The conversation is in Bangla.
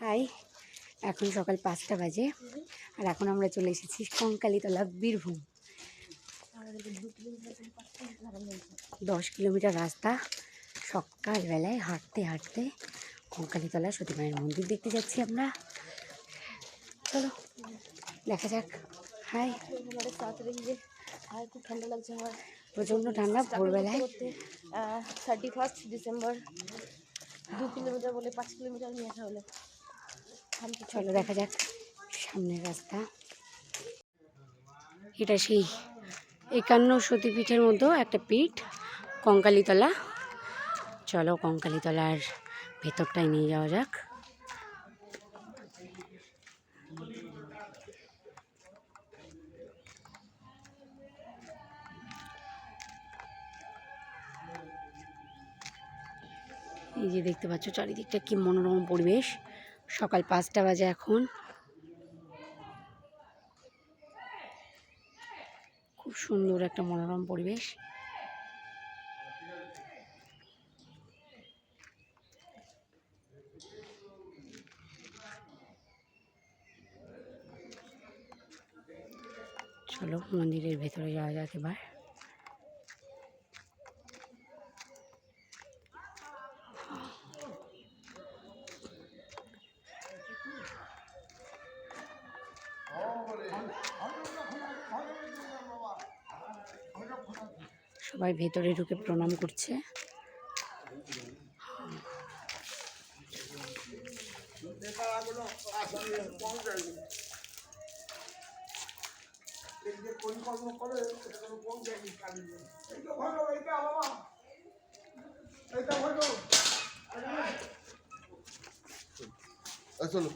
হাই, এখন সকাল 5টা বাজে আর এখন আমরা চলে এসেছি কঙ্কালীতলা, বীরভূম। 10 কিলোমিটার রাস্তা সকালবেলায় হাঁটতে হাঁটতে কঙ্কালীতলা সতী মায়ের মন্দির দেখতে যাচ্ছি আমরা। চলো দেখা যাক। হাই, খুব ঠান্ডা লাগছে আমার, প্রচণ্ড ঠান্ডা ভোরবেলায়। 31 ডিসেম্বর 2 কিলোমিটার বলে 5 কিলোমিটার নিয়ে আসা হলো। চলো দেখা যাক সামনের রাস্তা। এটা সেই 51 সতীপীঠের মতো একটা পীঠ, কঙ্কালীতলা। চলো কঙ্কালীতলার ভেতরটায় নিয়ে যাওয়া যাক। এই যে দেখতে পাচ্ছ চারিদিকটা কি মনোরম পরিবেশ। সকাল 5টা বাজে এখন। খুব সুন্দর একটা মনোরম পরিবেশ। চলো মন্দিরের ভেতরে যাওয়া যাক এবার। সবাই ভেতরে ঢুকে প্রণাম করছে। চলো